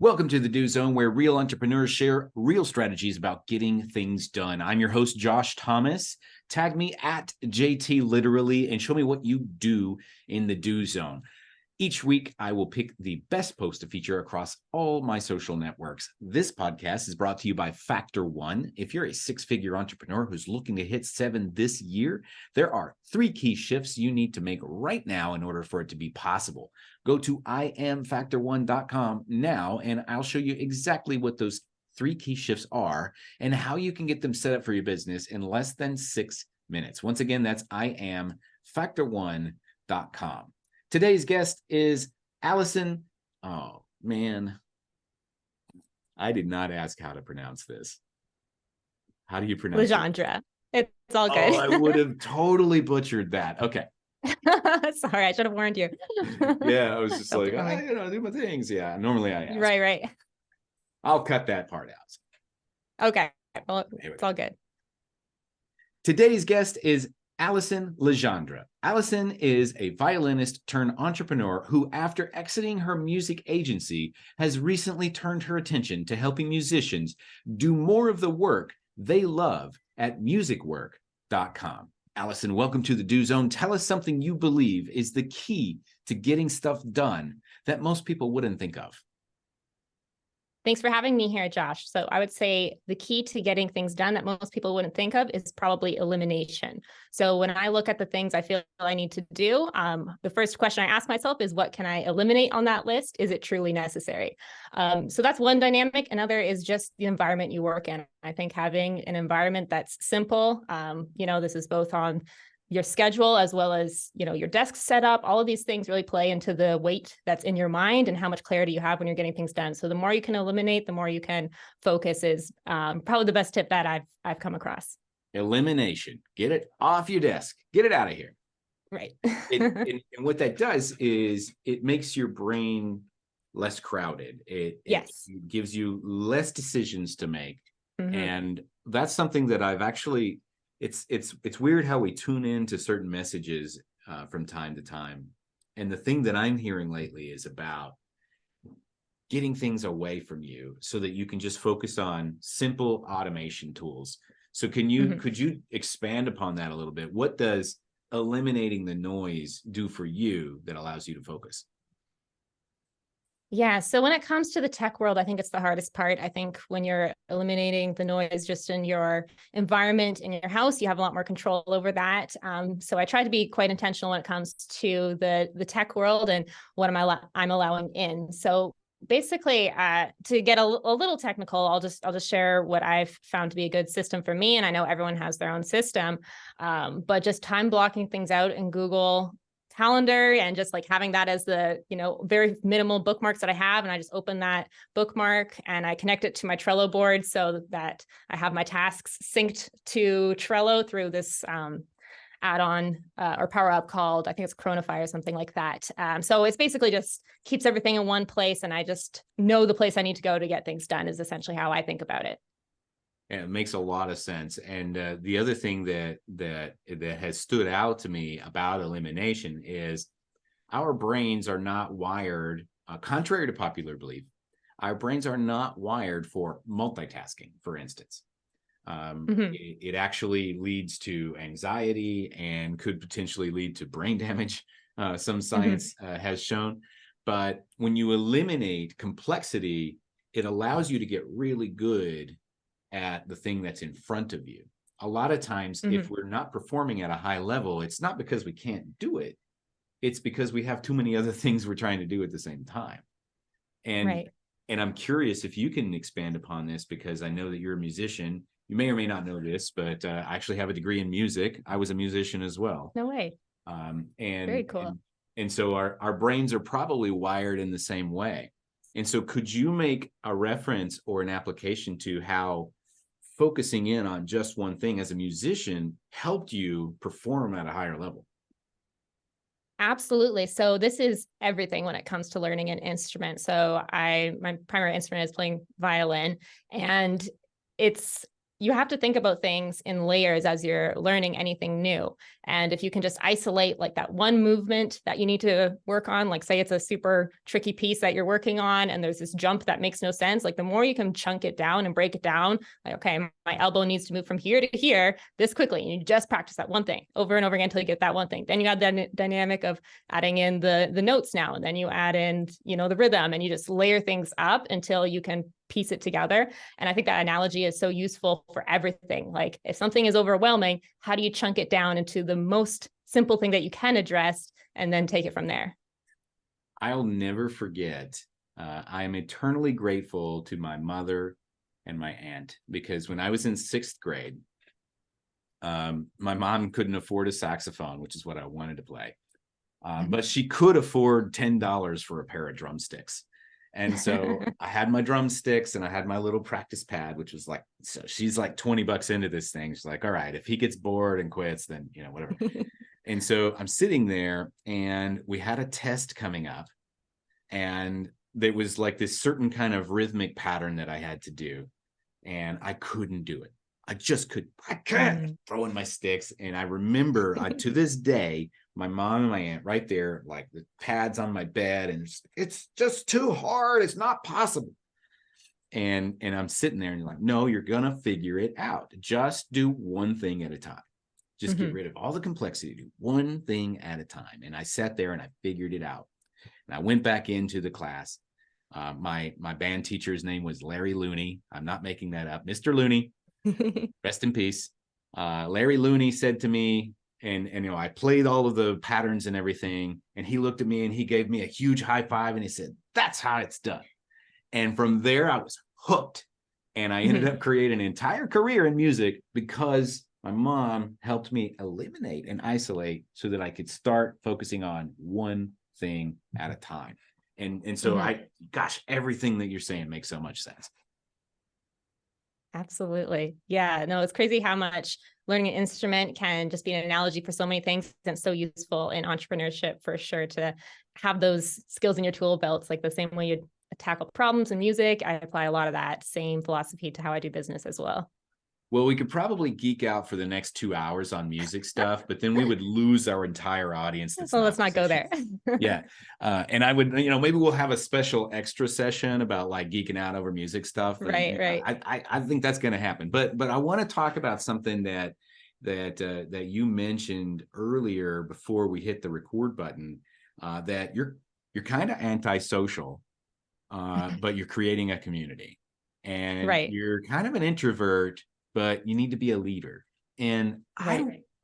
Welcome to the Do Zone, where real entrepreneurs share real strategies about getting things done. I'm your host, Josh Thomas. Tag me at JT Literally and show me what you do in the Do Zone. Each week, I will pick the best post to feature across all my social networks. This podcast is brought to you by Factor One. If you're a six-figure entrepreneur who's looking to hit 7 this year, there are 3 key shifts you need to make right now in order for it to be possible. Go to iamfactor1.com now, and I'll show you exactly what those 3 key shifts are and how you can get them set up for your business in less than 6 minutes. Once again, that's iamfactor1.com. Today's guest is Allison. Oh, man. I did not ask how to pronounce this. How do you pronounce Legendre. It's all good. Oh, I would have totally butchered that. Okay. Sorry, I should have warned you. Yeah, I was just like, do my things. Yeah, normally I ask. Right. I'll cut that part out. Okay. Well, it's all good. Today's guest is Allison Legendre. Allison is a violinist turned entrepreneur who, after exiting her music agency, has recently turned her attention to helping musicians do more of the work they love at musicwork.com. Allison, welcome to the Do Zone. Tell us something you believe is the key to getting stuff done that most people wouldn't think of. Thanks for having me here, Josh. So I would say the key to getting things done that most people wouldn't think of is probably elimination. So when I look at the things I feel I need to do, the first question I ask myself is, what can I eliminate on that list? Is it truly necessary? So that's one dynamic. Another is just the environment you work in. I think having an environment that's simple, this is both on your schedule as well as, your desk setup. All of these things really play into the weight that's in your mind and how much clarity you have when you're getting things done. So the more you can eliminate, the more you can focus is probably the best tip that I've come across. Elimination. Get it off your desk. Get it out of here. Right. And what that does is it makes your brain less crowded. It gives you less decisions to make. Mm-hmm. And that's something that I've actually... It's weird how we tune in to certain messages from time to time. And the thing that I'm hearing lately is about getting things away from you so that you can just focus on simple automation tools. So could you expand upon that a little bit? What does eliminating the noise do for you that allows you to focus? Yeah. So when it comes to the tech world, I think it's the hardest part. I think when you're eliminating the noise just in your environment, in your house, you have a lot more control over that. So I try to be quite intentional when it comes to the tech world and what I'm allowing in. So basically, to get a little technical, I'll just share what I've found to be a good system for me. And I know everyone has their own system, but just time blocking things out in Google Calendar and just like having that as the, very minimal bookmarks that I have. And I just open that bookmark and I connect it to my Trello board so that I have my tasks synced to Trello through this add-on or power up called, I think it's Chronify or something like that. So it's basically just keeps everything in one place. And I just know the place I need to go to get things done is essentially how I think about it. Yeah, it makes a lot of sense. And the other thing that has stood out to me about elimination is our brains are not wired, contrary to popular belief, our brains are not wired for multitasking, for instance. It actually leads to anxiety and could potentially lead to brain damage, some science has shown. But when you eliminate complexity, it allows you to get really good at the thing that's in front of you. A lot of times, if we're not performing at a high level, it's not because we can't do it. It's because we have too many other things we're trying to do at the same time. And I'm curious if you can expand upon this, because I know that you're a musician. You may or may not know this, but I actually have a degree in music. I was a musician as well. No way. Very cool. And so our brains are probably wired in the same way. And so could you make a reference or an application to how focusing in on just one thing as a musician helped you perform at a higher level? Absolutely. So this is everything when it comes to learning an instrument. So my primary instrument is playing violin, and it's you have to think about things in layers as you're learning anything new. And if you can just isolate like that one movement that you need to work on, like say it's a super tricky piece that you're working on and there's this jump that makes no sense, like the more you can chunk it down and break it down, like, okay, my elbow needs to move from here to here this quickly. And you just practice that one thing over and over again until you get that one thing. Then you add the dynamic of adding in the notes now, and then you add in, the rhythm, and you just layer things up until you can piece it together. And I think that analogy is so useful for everything. Like if something is overwhelming, how do you chunk it down into the most simple thing that you can address and then take it from there? I'll never forget. I am eternally grateful to my mother and my aunt, because when I was in 6th grade, my mom couldn't afford a saxophone, which is what I wanted to play. But she could afford $10 for a pair of drumsticks. And so I had my drumsticks and I had my little practice pad, which was like, so she's like $20 into this thing. She's like, all right, if he gets bored and quits, then, whatever. And so I'm sitting there and we had a test coming up, and there was like this certain kind of rhythmic pattern that I had to do, and I couldn't do it. I just couldn't. I can't. Throwing my sticks. And I remember to this day, my mom and my aunt right there, like the pads on my bed, and it's just too hard. It's not possible. And I'm sitting there and you're like, no, you're gonna figure it out. Just do one thing at a time. Just get rid of all the complexity. Do one thing at a time. And I sat there and I figured it out. And I went back into the class. My band teacher's name was Larry Looney. I'm not making that up. Mr. Looney, rest in peace. Larry Looney said to me, and I played all of the patterns and everything, and he looked at me and he gave me a huge high five and he said, that's how it's done. And from there I was hooked, and I ended up creating an entire career in music because my mom helped me eliminate and isolate so that I could start focusing on one thing at a time. And so everything that you're saying makes so much sense. Absolutely. Yeah, no, it's crazy how much learning an instrument can just be an analogy for so many things. And it's so useful in entrepreneurship for sure to have those skills in your tool belts, like the same way you tackle problems in music. I apply a lot of that same philosophy to how I do business as well. Well, we could probably geek out for the next 2 hours on music stuff, but then we would lose our entire audience. So let's not go there. Yeah. And I would, maybe we'll have a special extra session about like geeking out over music stuff. Right. I think that's going to happen. But I want to talk about something that you mentioned earlier before we hit the record button, that you're kind of antisocial, but you're creating a community, and you're kind of an introvert, but you need to be a leader. And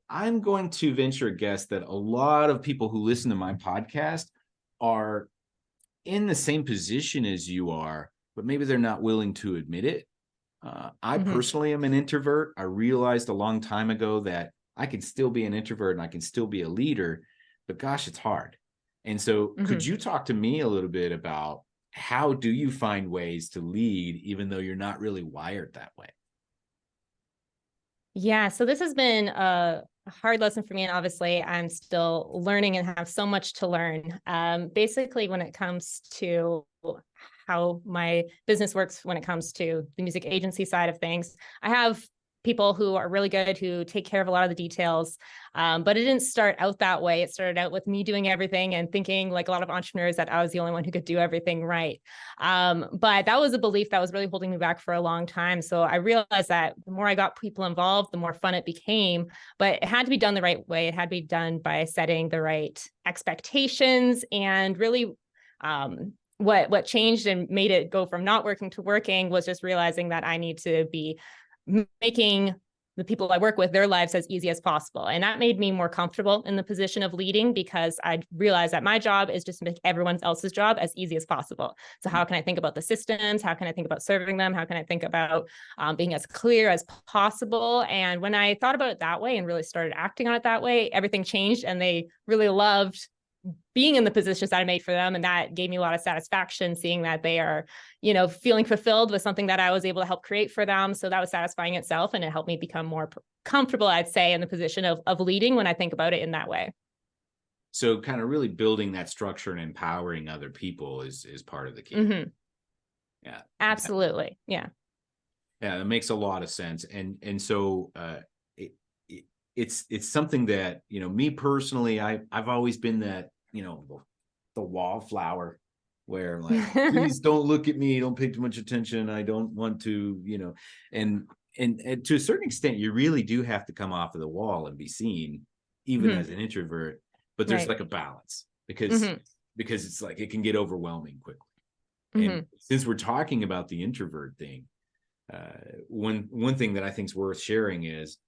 I'm going to venture a guess that a lot of people who listen to my podcast are in the same position as you are, but maybe they're not willing to admit it. I personally am an introvert. I realized a long time ago that I can still be an introvert and I can still be a leader, but gosh, it's hard. And so could you talk to me a little bit about how do you find ways to lead even though you're not really wired that way? Yeah, so this has been a hard lesson for me, and obviously I'm still learning and have so much to learn. Basically, when it comes to how my business works, when it comes to the music agency side of things, I have people who are really good, who take care of a lot of the details. But it didn't start out that way. It started out with me doing everything and thinking, like a lot of entrepreneurs, that I was the only one who could do everything right. But that was a belief that was really holding me back for a long time. So I realized that the more I got people involved, the more fun it became. But it had to be done the right way. It had to be done by setting the right expectations, and really what changed and made it go from not working to working was just realizing that I need to be making the people I work with, their lives as easy as possible. And that made me more comfortable in the position of leading, because I realized that my job is just to make everyone else's job as easy as possible. So how can I think about the systems? How can I think about serving them? How can I think about being as clear as possible? And when I thought about it that way and really started acting on it that way, everything changed, and they really loved being in the positions that I made for them. And that gave me a lot of satisfaction, seeing that they are, feeling fulfilled with something that I was able to help create for them. So that was satisfying itself. And it helped me become more comfortable, I'd say, in the position of leading when I think about it in that way. So kind of really building that structure and empowering other people is part of the key. Yeah, absolutely. Yeah. Yeah, it makes a lot of sense. And so it, it's something that, me personally, I've always been that, the wallflower where like, please don't look at me, don't pay too much attention. I don't want to, and and to a certain extent, you really do have to come off of the wall and be seen, even Mhm. as an introvert. But there's Right. like a balance because Mhm. it's like it can get overwhelming quickly. And Mhm. since we're talking about the introvert thing, one thing that I think is worth sharing is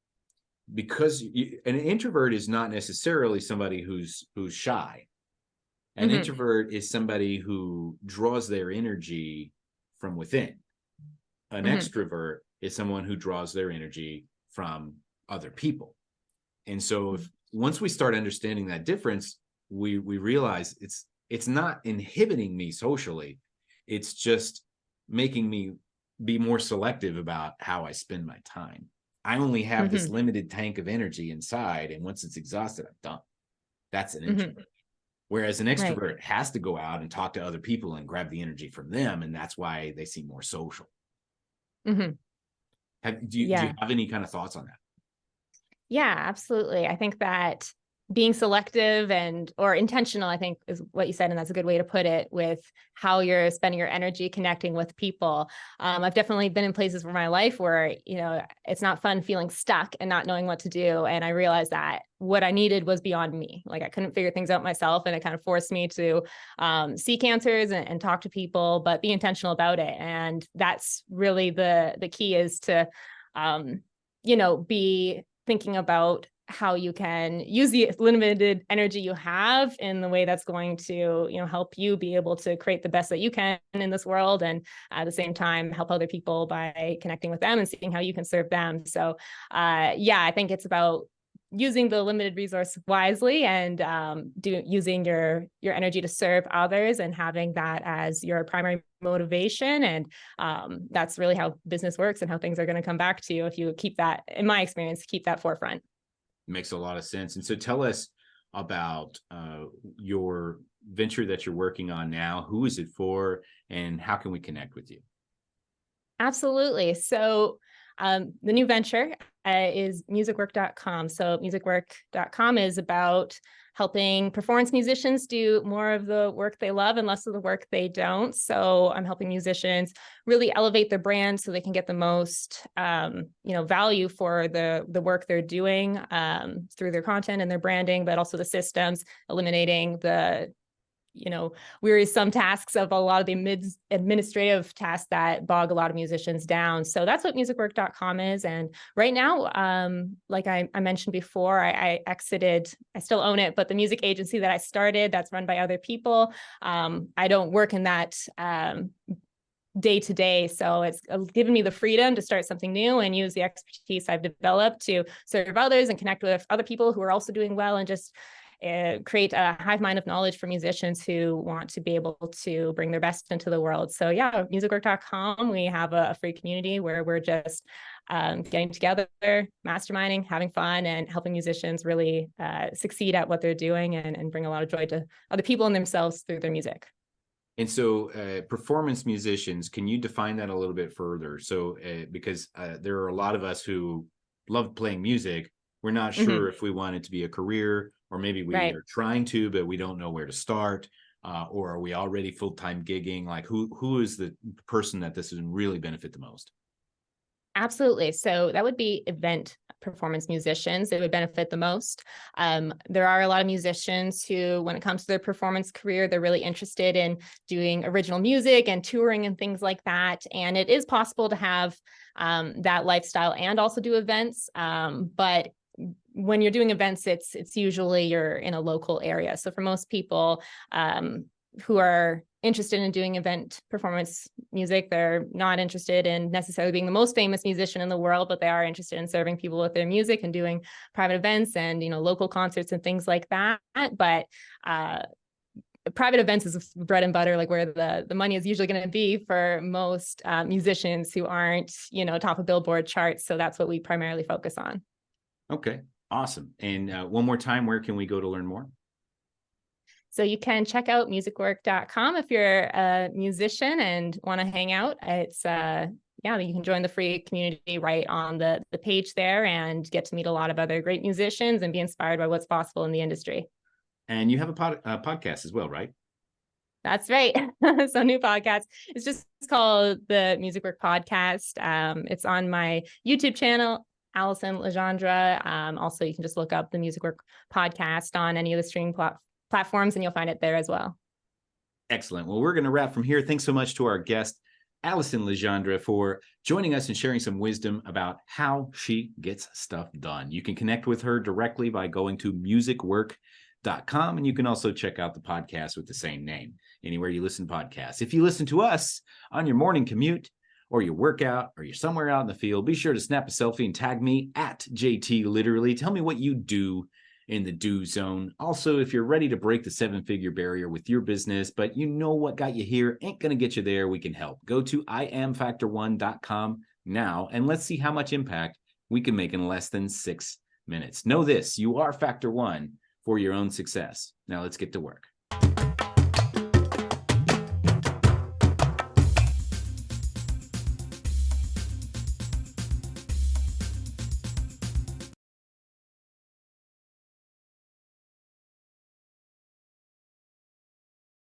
because an introvert is not necessarily somebody who's shy. An Mhm. introvert is somebody who draws their energy from within. An Mhm. extrovert is someone who draws their energy from other people. And so if once we start understanding that difference, we realize it's not inhibiting me socially. It's just making me be more selective about how I spend my time. I only have this Mhm. limited tank of energy inside, and once it's exhausted, I'm done. That's an Mhm. introvert. Whereas an Right. extrovert has to go out and talk to other people and grab the energy from them, and that's why they seem more social. Mhm. Do you Yeah. have any kind of thoughts on that? Yeah, absolutely. I think that being selective and or intentional, I think is what you said, and that's a good way to put it with how you're spending your energy connecting with people. I've definitely been in places in my life where, it's not fun feeling stuck and not knowing what to do. And I realized that what I needed was beyond me. Like I couldn't figure things out myself, and it kind of forced me to seek answers and talk to people, but be intentional about it. And that's really the key is to be thinking about how you can use the limited energy you have in the way that's going to, help you be able to create the best that you can in this world. And at the same time, help other people by connecting with them and seeing how you can serve them. So, yeah, I think it's about using the limited resource wisely and using your energy to serve others and having that as your primary motivation. And that's really how business works and how things are going to come back to you if you keep that, in my experience, keep that forefront. Makes a lot of sense. And so tell us about your venture that you're working on now. Who is it for, and how can we connect with you? Absolutely. So the new venture is musicwork.com. So musicwork.com is about helping performance musicians do more of the work they love and less of the work they don't. So I'm helping musicians really elevate their brand so they can get the most, value for the work they're doing through their content and their branding, but also the systems, eliminating the wearisome tasks of a lot of the administrative tasks that bog a lot of musicians down. So that's what musicwork.com is. And right now, like I mentioned before, I exited, I still own it, but the music agency that I started, that's run by other people. I don't work in that day to day. So it's given me the freedom to start something new and use the expertise I've developed to serve others and connect with other people who are also doing well and just create a hive mind of knowledge for musicians who want to be able to bring their best into the world. So yeah, musicwork.com, we have a free community where we're just getting together, masterminding, having fun, and helping musicians really succeed at what they're doing and bring a lot of joy to other people and themselves through their music. And so, performance musicians, can you define that a little bit further? So, because there are a lot of us who love playing music, we're not Mm-hmm. sure if we want it to be a career, or maybe we Right. are trying to, but we don't know where to start. Or are we already full-time gigging? Like, who is the person that this would really benefit the most? Absolutely. So that would be event performance musicians. It would benefit the most. There are a lot of musicians who, when it comes to their performance career, they're really interested in doing original music and touring and things like that. And it is possible to have that lifestyle and also do events. But when you're doing events, it's usually you're in a local area. So for most people who are interested in doing event performance music, they're not interested in necessarily being the most famous musician in the world, but they are interested in serving people with their music and doing private events and local concerts and things like that. But private events is bread and butter, like where the money is usually going to be for most musicians who aren't top of Billboard charts. So that's what we primarily focus on. Okay, awesome. And one more time, where can we go to learn more? So you can check out musicwork.com if you're a musician and want to hang out. It's yeah, you can join the free community right on the page there and get to meet a lot of other great musicians and be inspired by what's possible in the industry. And you have a podcast as well, right? That's right. So new podcast. It's just called the Music Work Podcast. It's on my YouTube channel, Allison Legendre. Also, you can just look up the Music Work Podcast on any of the streaming platforms and you'll find it there as well. Excellent. Well, we're going to wrap from here. Thanks so much to our guest, Allison Legendre, for joining us and sharing some wisdom about how she gets stuff done. You can connect with her directly by going to musicwork.com, and you can also check out the podcast with the same name anywhere you listen to podcasts. If you listen to us on your morning commute or your workout or you're somewhere out in the field, be sure to snap a selfie and tag me at JT Literally. Tell me what you do in the do zone. Also, if you're ready to break the 7-figure barrier with your business, but you know what got you here ain't going to get you there, we can help. Go to iamfactor1.com now and let's see how much impact we can make in less than 6 minutes. Know this, you are Factor One for your own success. Now let's get to work.